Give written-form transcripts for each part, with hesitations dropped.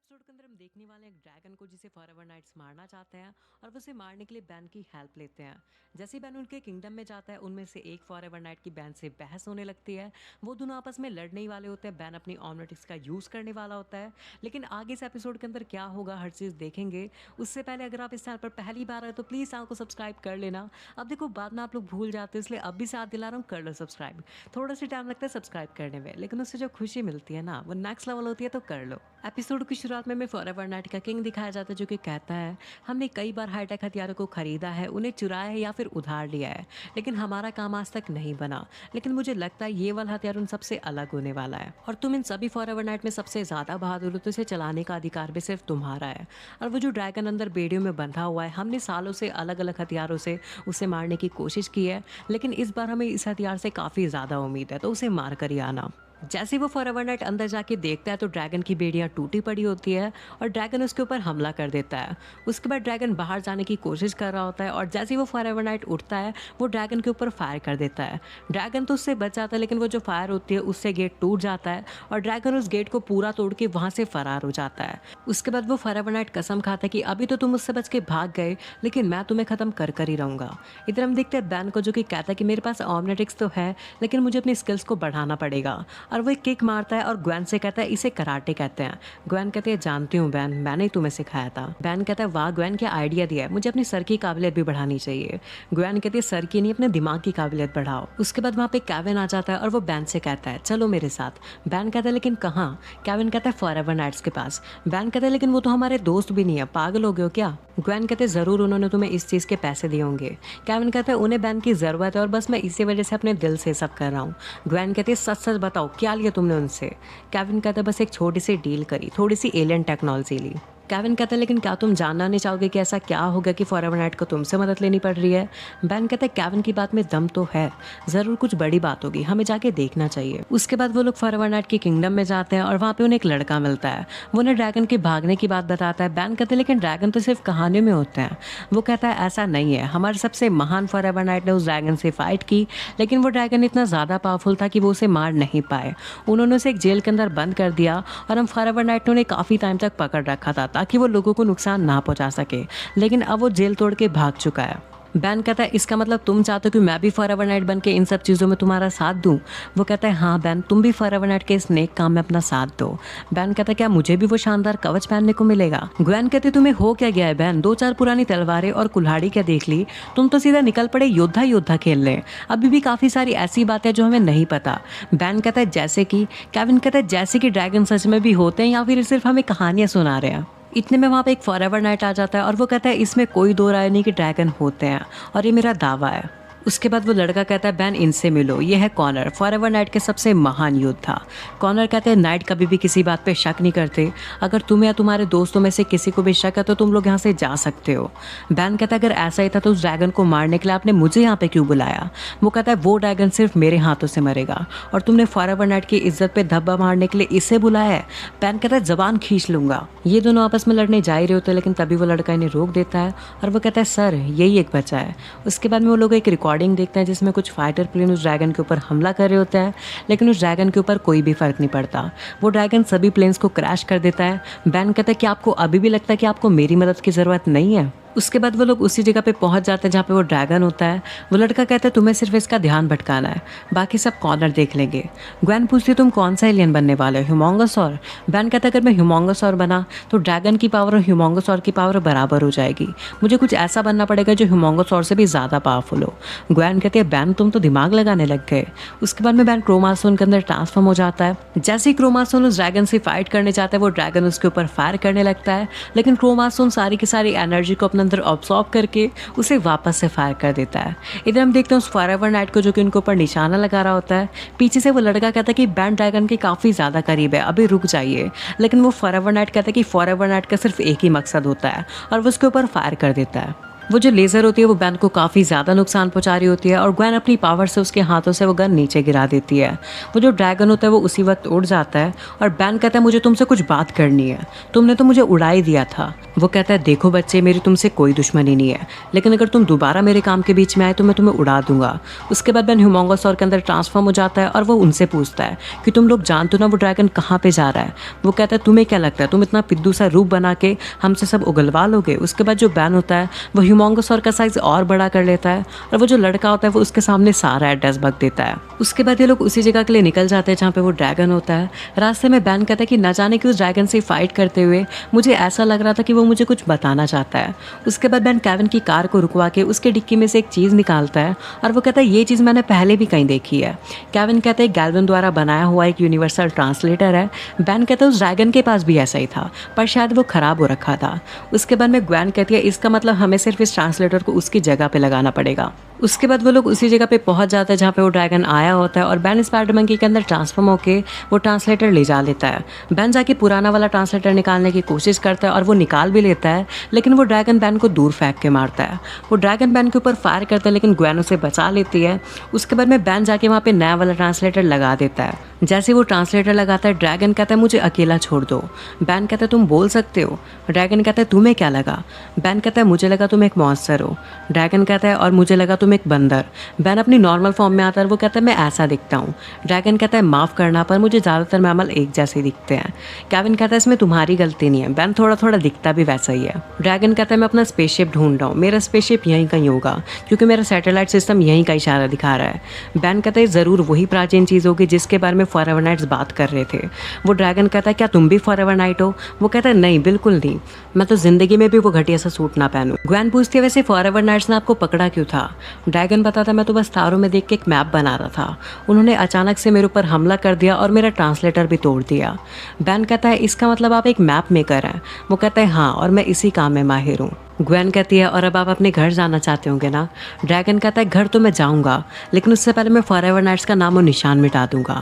Episode के अंदर हम देखने वाले हैं एक ड्रैगन को जिसे फॉरएवर नाइट्स मारना चाहते हैं और वो उसे मारने के लिए बैन की हेल्प लेते हैं। जैसे ही बैन उनके किंगडम में जाता है उनमें से एक फॉरएवर नाइट की बैन से बहस होने लगती है। वो दोनों आपस में लड़ने ही वाले होते हैं। बैन अपनी ऑमनेटिक्स का यूज़ करने वाला होता है। लेकिन आगे इस एपिसोड के अंदर क्या होगा हर चीज़ देखेंगे। उससे पहले अगर आप इस चैनल पर पहली बार आए तो प्लीज़ चैनल को सब्सक्राइब कर लेना। अब देखो बाद में आप लोग भूल जाते हैं, इसलिए अब भी साथ दिला रहा हूँ, कर लो सब्सक्राइब। थोड़ा सा टाइम लगता है सब्सक्राइब करने में, लेकिन उससे जो खुशी मिलती है ना वो नेक्स्ट लेवल होती है, तो कर लो। एपिसोड की शुरुआत में फॉरएवर नाइट का किंग दिखाया जाता है जो कि कहता है हमने कई बार हाईटेक हथियारों को खरीदा है, उन्हें चुराया है या फिर उधार लिया है, लेकिन हमारा काम आज तक नहीं बना। लेकिन मुझे लगता है ये वाला हथियार उन सबसे अलग होने वाला है और तुम इन सभी फॉरएवर नाइट में सबसे ज्यादा बहादुर हो, तो इसे चलाने का अधिकार भी सिर्फ तुम्हारा है। और वो जो ड्रैगन अंदर बेड़ियों में बंधा हुआ है, हमने सालों से अलग अलग हथियारों से उसे मारने की कोशिश की है, लेकिन इस बार हमें इस हथियार से काफी ज्यादा उम्मीद है, तो उसे मार कर ही आना। जैसे ही वो फॉरएवर नाइट अंदर जाके देखता है तो ड्रैगन की बेड़ियाँ टूटी पड़ी होती है और ड्रैगन उसके ऊपर हमला कर देता है। उसके बाद ड्रैगन बाहर जाने की कोशिश कर रहा होता है और जैसे ही वो फॉरएवर नाइट उठता है वो ड्रैगन के ऊपर फायर कर देता है। ड्रैगन तो उससे बच जाता है, लेकिन वो जो फायर होती है उससे गेट टूट जाता है और ड्रैगन उस गेट को पूरा तोड़ के वहाँ से फरार हो जाता है। उसके बाद वो फॉरएवर नाइट कसम खाता है कि अभी तो तुम मुझसे बच के भाग गए, लेकिन मैं तुम्हें खत्म कर कर ही रहूंगा। इधर हम देखते हैं बैन को जो कि कहता है कि मेरे पास ऑमनेटिक्स तो है, लेकिन मुझे अपनी स्किल्स को बढ़ाना पड़ेगा। और वो एक किक मारता है और ग्वेन से कहता है इसे कराटे कहते हैं। ग्वेन कहते हैं जानती हूँ बैन, मैंने ही तुम्हें सिखाया था। बैन कहता है वाह ग्वेन, क्या आइडिया दिया है, मुझे अपनी सर की काबिलियत भी बढ़ानी चाहिए। ग्वेन कहती है सर की नहीं, अपने दिमाग की काबिलियत बढ़ाओ। उसके बाद वहाँ पे केविन आ जाता है और वो बैन से कहता है चलो मेरे साथ। बैन कहता है लेकिन कहाँ? केविन कहता है फॉरएवर नाइट्स के पास। बैन कहता है लेकिन वो तो हमारे दोस्त भी नहीं है, पागल हो गए हो क्या? ग्वेन कहते जरूर उन्होंने तुम्हें इस चीज़ के पैसे दिए होंगे। केविन कहता है उन्हें बैन की ज़रूरत है और बस मैं इसी वजह से अपने दिल से सब कर रहा हूँ। ग्वेन कहती है सच सच बताओ क्या लिया तुमने उनसे? केविन कहता है बस एक छोटी सी डील करी, थोड़ी सी एलियन टेक्नोलॉजी ली। केविन कहता है लेकिन क्या तुम जानना नहीं चाहोगे कि ऐसा क्या होगा कि फॉरएवर नाइट को तुमसे मदद लेनी पड़ रही है? बैन कहता है केविन की बात में दम तो है, जरूर कुछ बड़ी बात होगी, हमें जाके देखना चाहिए। उसके बाद वो लोग फॉरएवर नाइट के किंगडम में जाते हैं और वहाँ पे उन्हें एक लड़का मिलता है। वो उन्हें ड्रैगन के भागने की बात बताता है। बैन कहते हैं लेकिन ड्रैगन तो सिर्फ कहानियों में होते हैं। वो कहता है ऐसा नहीं है, हमारे सबसे महान फॉरएवर नाइट ने उस ड्रैगन से फाइट की, लेकिन वो ड्रैगन इतना ज़्यादा पावरफुल था कि वो उसे मार नहीं पाए। उन्होंने उसे एक जेल के अंदर बंद कर दिया और हम फॉरएवर नाइट ने उन्हें काफ़ी टाइम तक पकड़ रखा था ताकि वो लोगों को नुकसान ना पहुंचा सके, लेकिन अब वो जेल तोड़ के भाग चुका है। बैन कहता है इसका मतलब तुम चाहते हो कि मैं भी फॉरएवर नाइट बन के इन सब चीज़ों में तुम्हारा साथ दूं? वो कहता है हाँ बैन, तुम भी फॉरएवर नाइट के इस नेक काम में अपना साथ दो। बैन कहता है क्या मुझे भी वो शानदार कवच पहनने को मिलेगा? ग्वेन कहते तुम्हें हो क्या गया है बैन, दो चार पुरानी तलवारें और कुल्हाड़ी क्या देख ली, तुम तो सीधा निकल पड़े योद्धा योद्धा खेलने। अभी भी काफ़ी सारी ऐसी बातें जो हमें नहीं पता। बैन कहता है जैसे कि? केविन कहता है जैसे कि ड्रैगन सच में भी होते हैं या फिर सिर्फ हमें कहानियाँ सुना रहे हैं। इतने में वहाँ पे एक फॉरएवर नाइट आ जाता है और वो कहता है इसमें कोई दो राय नहीं कि ड्रैगन होते हैं और ये मेरा दावा है। उसके बाद वो लड़का कहता है बैन इनसे मिलो, ये है कॉनर, फॉरएवर नाइट के सबसे महान योद्धा। कॉनर कहते हैं नाइट कभी भी किसी बात पे शक नहीं करते, अगर तुम्हें या तुम्हारे दोस्तों में से किसी को भी शक है तो तुम लोग यहाँ से जा सकते हो। बैन कहता है अगर ऐसा ही था तो उस ड्रैगन को मारने के लिए आपने मुझे यहाँ पे क्यों बुलाया? वो कहता है वो ड्रैगन सिर्फ मेरे हाथों से मरेगा और तुमने फॉरएवर नाइट की इज्जत पे धब्बा मारने के लिए इसे बुलाया है। बैन कहता है जबान खींच लूंगा। ये दोनों आपस में लड़ने जा ही रहे होते हैं, लेकिन तभी वो लड़का इन्हें रोक देता है और वो कहता है सर यही एक बचा है। उसके बाद में वो लोग एक रिकॉर्डिंग देखते हैं जिसमें कुछ फाइटर प्लेन उस ड्रैगन के ऊपर हमला कर रहे होते हैं, लेकिन उस ड्रैगन के ऊपर कोई भी फर्क नहीं पड़ता। वो ड्रैगन सभी प्लेन्स को क्रैश कर देता है। बैन कहता है कि आपको अभी भी लगता है कि आपको मेरी मदद की ज़रूरत नहीं है? उसके बाद वो लोग उसी जगह पे पहुंच जाते हैं जहाँ पे वो ड्रैगन होता है। वो लड़का कहता है तुम्हें सिर्फ इसका ध्यान भटकाना है, बाकी सब कॉर्नर देख लेंगे। ग्वेन पूछती है तुम कौन सा एलियन बनने वाले हो, ह्यूमोंगोसॉर? बैन कहता है अगर मैं ह्यूमोंगोसॉर बना तो ड्रैगन की पावर और ह्यूमोंगोसॉर की पावर बराबर हो जाएगी, मुझे कुछ ऐसा बनना पड़ेगा जो ह्यूमोंगोसॉर से भी ज़्यादा पावरफुल हो। ग्वेन कहती है बैन तुम तो दिमाग लगाने लग गए। उसके बाद में बैन क्रोमासोन के अंदर ट्रांसफॉर्म हो जाता है। जैसे ही क्रोमासोन उस ड्रैगन से फाइट करने जाता है वो ड्रैगन उसके ऊपर फायर करने लगता है, लेकिन क्रोमासोन सारी की सारी एनर्जी को अपने अंदर ऑब्सॉर्ब करके उसे वापस से फायर कर देता है। इधर हम देखते हैं उस फॉरएवर नाइट को जो कि उनके ऊपर निशाना लगा रहा होता है। पीछे से वो लड़का कहता है कि बैन ड्रैगन के काफ़ी ज़्यादा करीब है, अभी रुक जाइए, लेकिन वो फॉरएवर नाइट कहता है कि फॉरएवर नाइट का सिर्फ एक ही मकसद होता है और वो उसके ऊपर फायर कर देता है। वो जो लेज़र होती है वो बैन को काफ़ी ज़्यादा नुकसान पहुँचा रही होती है और ग्वेन अपनी पावर से उसके हाथों से वो गन नीचे गिरा देती है। वो जो ड्रैगन होता है वो उसी वक्त उड़ जाता है और बैन कहता है मुझे तुमसे कुछ बात करनी है, तुमने तो मुझे उड़ा ही दिया था। वो कहता है देखो बच्चे, मेरी तुमसे कोई दुश्मनी नहीं है, लेकिन अगर तुम दोबारा मेरे काम के बीच में आए तो मैं तुम्हें उड़ा दूंगा। उसके बाद बैन ह्यूमंगोसॉर के अंदर ट्रांसफॉर्म हो जाता है और वो उनसे पूछता है कि तुम लोग जानते हो ना वो ड्रैगन कहाँ पे जा रहा है। वो कहता है तुम्हें क्या लगता है तुम इतना पिद्दू सा रूप बना के हमसे सब उगलवा लोगे। उसके बाद जो बैन होता है वो ह्यूमंगोसॉर का साइज और बड़ा कर लेता है और वो जो लड़का होता है वो उसके सामने सारा एड्रेस बक देता है। उसके बाद ये लोग उसी जगह के लिए निकल जाते हैं जहाँ पे वो ड्रैगन होता है। रास्ते में बैन कहता है कि न जाने कि उस ड्रैगन से फाइट करते हुए मुझे ऐसा लग रहा था कि वो मुझे कुछ बताना चाहता है। उसके बाद बैन केविन की कार को रुकवा के उसके डिक्की में से एक चीज़ निकालता है और वो कहता है ये चीज़ मैंने पहले भी कहीं देखी है। केविन कहता है गैल्वन द्वारा बनाया हुआ एक यूनिवर्सल ट्रांसलेटर है। बैन कहता है उस ड्रैगन के पास भी ऐसा ही था पर शायद वो खराब हो रखा था। उसके बाद में ग्वेन कहती है इसका मतलब हमें सिर्फ इस ट्रांसलेटर को उसकी जगह पे लगाना पड़ेगा। उसके बाद वो लोग उसी जगह पे पहुंच जाते हैं जहाँ पे वो ड्रैगन आया होता है और बैन स्पाइडर मंकी के अंदर ट्रांसफॉर्म होके वो ट्रांसलेटर ले जा लेता है। बैन जाके पुराना वाला ट्रांसलेटर निकालने की कोशिश करता है और वो निकाल भी लेता है, लेकिन वो ड्रैगन बैन को दूर फेंक के मारता है। वो ड्रैगन बैन के ऊपर फायर करता है लेकिन ग्वेन उसे बचा लेती है। उसके बाद में बैन जाके वहाँ पे नया वाला ट्रांसलेटर लगा देता है। जैसे वो ट्रांसलेटर लगाता है ड्रैगन कहता है मुझे अकेला छोड़ दो। बैन कहता है तुम बोल सकते हो। ड्रैगन कहता है तुम्हें क्या लगा। बैन कहता है मुझे लगा तुम एक मॉन्स्टर हो। ड्रैगन कहता है और मुझे लगा तुम एक बंदर। बैन अपनी नॉर्मल फॉर्म में आता है और वो कहता है मैं ऐसा दिखता हूँ। ड्रैगन कहता है माफ़ करना पर मुझे ज़्यादातर मैमल एक जैसे दिखते हैं। केविन कहता है इसमें तुम्हारी गलती नहीं है। बैन थोड़ा थोड़ा दिखता भी वैसा ही है। ड्रैगन कहता है मैं अपना स्पेसशिप ढूंढ रहा हूँ, मेरा स्पेसशिप यहीं कहीं होगा क्योंकि मेरा सैटेलाइट सिस्टम यहीं का इशारा दिखा रहा है। बैन कहता है ज़रूर वही प्राचीन चीज़ होगी जिसके बारे में फॉरएवर नाइट्स बात कर रहे थे। वो ड्रैगन कहता है क्या तुम भी फॉरएवर नाइट हो। वो कहता है नहीं बिल्कुल नहीं, मैं तो जिंदगी में भी वो घटिया सा सूट ना पहनूं। ग्वेन पूछती है वैसे फॉरएवर नाइट्स ने आपको पकड़ा क्यों था। ड्रैगन बताता है मैं तो बस तारों में देख के एक मैप बना रहा था, उन्होंने अचानक से मेरे ऊपर हमला कर दिया और मेरा ट्रांसलेटर भी तोड़ दिया। बैन कहता है इसका मतलब आप एक मैप मेकर हैं। वो कहता है हाँ और मैं इसी काम में माहिर हूँ। ग्वेन कहती है और अब आप अपने घर जाना चाहते होंगे ना। ड्रैगन कहता है घर तो मैं जाऊंगा लेकिन उससे पहले मैं फॉरएवर नाइट्स का नाम और निशान मिटा दूंगा।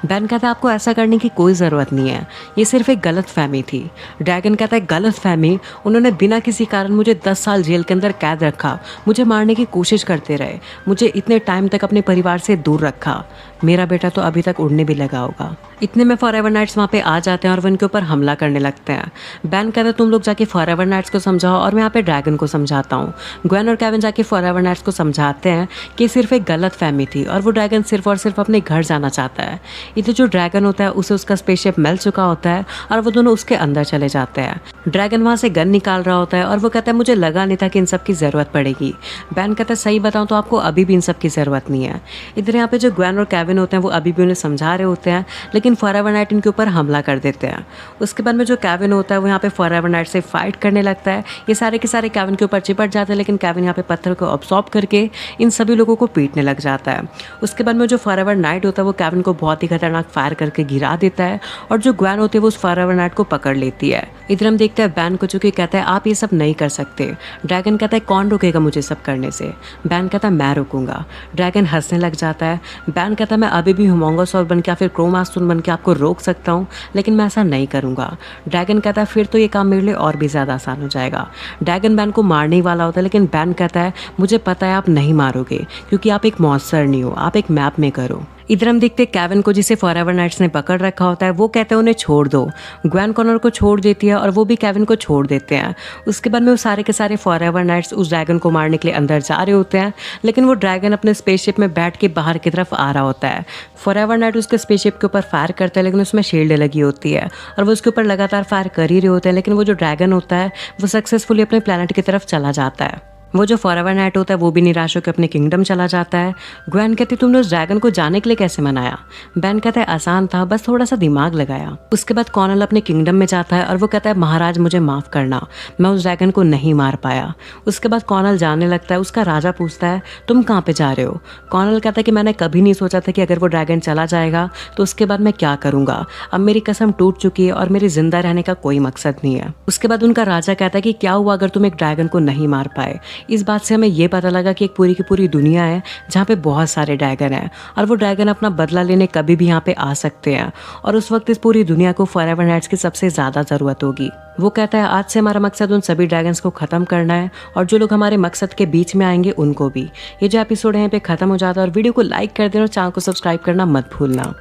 बैन कहता है आपको ऐसा करने की कोई ज़रूरत नहीं है, ये सिर्फ एक गलत फहमी थी। ड्रैगन कहता है गलत फहमी, उन्होंने बिना किसी कारण मुझे 10 साल जेल के अंदर कैद रखा, मुझे मारने की कोशिश करते रहे, मुझे इतने टाइम तक अपने परिवार से दूर रखा। मेरा बेटा तो अभी तक उड़ने भी लगा होगा। इतने में फॉरएवर नाइट्स वहाँ पे आ जाते हैं और वो इनके ऊपर हमला करने लगते हैं। बैन कहता है तुम लोग जाके फॉरएवर नाइट्स को समझाओ और मैं यहाँ पे ड्रैगन को समझाता हूँ। ग्वेन और केविन जाके फॉरएवर नाइट्स को समझाते हैं कि सिर्फ एक गलत फहमी थी और वो ड्रैगन सिर्फ और सिर्फ अपने घर जाना चाहता है। इधर जो ड्रैगन होता है उसे उसका स्पेसशिप मिल चुका होता है और वो दोनों उसके अंदर चले जाते हैं। ड्रैगन वहाँ से गन निकाल रहा होता है और वो कहता है मुझे लगा नहीं था कि इन सब की ज़रूरत पड़ेगी। बैन कहता है सही बताऊँ तो आपको अभी भी इन सब की ज़रूरत नहीं है। इधर यहाँ पे जो ग्वेन और केविन होते हैं वो अभी भी उन्हें समझा रहे होते हैं लेकिन फॉरएवर नाइट इनके ऊपर हमला कर देते हैं। उसके बाद में जो केविन होता है वो यहाँ पे फॉरएवर नाइट से फाइट करने लगता है। ये सारे के सारे केविन के ऊपर चिपट जाते हैं लेकिन केविन यहाँ पे पत्थर को अब्सॉर्ब करके इन सभी लोगों को पीटने लग जाता है। उसके बाद में जो फॉरएवर नाइट होता है वो केविन को बहुत ही खतरनाक फायर करके गिरा देता है और जो ग्वेन होती है वो उस फॉरएवर नाइट को पकड़ लेती है। इधर हम देखते हैं बैन को, जो कि कहता है आप ये सब नहीं कर सकते। ड्रैगन कहता है कौन रोकेगा मुझे सब करने से। बैन कहता है मैं रोकूंगा। ड्रैगन हंसने लग जाता है। बैन कहता है मैं अभी भी ह्यूमंगोसॉर बन के या फिर क्रोमास्टोन बन के आपको रोक सकता हूँ लेकिन मैं ऐसा नहीं करूँगा। ड्रैगन कहता है फिर तो ये काम मेरे लिए और भी ज़्यादा आसान हो जाएगा। ड्रैगन बैन को मारने ही वाला होता है लेकिन बैन कहता है मुझे पता है आप नहीं मारोगे क्योंकि आप एक मॉन्स्टर नहीं हो, आप एक मैप मेकर हो। इधर हम देखते हैं केविन को, जिसे फॉरएवर नाइट्स ने पकड़ रखा होता है। वो कहते हैं उन्हें छोड़ दो। ग्वेन कॉनर को छोड़ देती है और वो भी केविन को छोड़ देते हैं। उसके बाद में वो सारे के सारे फॉरएवर नाइट्स उस ड्रैगन को मारने के लिए अंदर जा रहे होते हैं लेकिन वो ड्रैगन अपने स्पेसशिप में बैठ के बाहर की तरफ आ रहा होता है। फॉरएवर नाइट उसके स्पेसशिप के ऊपर फायर करता है लेकिन उसमें शील्ड लगी होती है और वो उसके ऊपर लगातार फायर कर ही रहे होते हैं लेकिन वो जो ड्रैगन होता है वो सक्सेसफुली अपने प्लेनेट की तरफ चला जाता है। वो जो फॉरएवर नाइट होता है वो भी निराश होकर अपने किंगडम चला जाता है। ग्वेन कहती तुमने उस ड्रैगन को जाने के लिए कैसे मनाया। बैन कहता है आसान था, बस थोड़ा सा दिमाग लगाया। उसके बाद कॉनल अपने किंगडम में जाता है और वो कहता है महाराज मुझे माफ़ करना, मैं उस ड्रैगन को नहीं मार पाया। उसके बाद कॉनल जाने लगता है। उसका राजा पूछता है तुम कहाँ पे जा रहे हो। कॉनल कहता है कि मैंने कभी नहीं सोचा था कि अगर वो ड्रैगन चला जाएगा तो उसके बाद मैं क्या करूँगा। अब मेरी कसम टूट चुकी है और मेरी जिंदा रहने का कोई मकसद नहीं है। उसके बाद उनका राजा कहता है कि क्या हुआ अगर तुम एक ड्रैगन को नहीं मार पाए। इस बात से हमें ये पता लगा कि एक पूरी की पूरी दुनिया है जहाँ पे बहुत सारे ड्रैगन हैं और वो ड्रैगन अपना बदला लेने कभी भी यहाँ पे आ सकते हैं और उस वक्त इस पूरी दुनिया को फॉरएवर नाइट्स की सबसे ज़्यादा ज़रूरत होगी। वो कहता है आज से हमारा मकसद उन सभी ड्रैगन्स को ख़त्म करना है और जो लोग हमारे मकसद के बीच में आएंगे उनको भी। ये जो एपिसोड है यहाँ पे ख़त्म हो जाता है और वीडियो को लाइक कर देना और चैनल को सब्सक्राइब करना मत भूलना।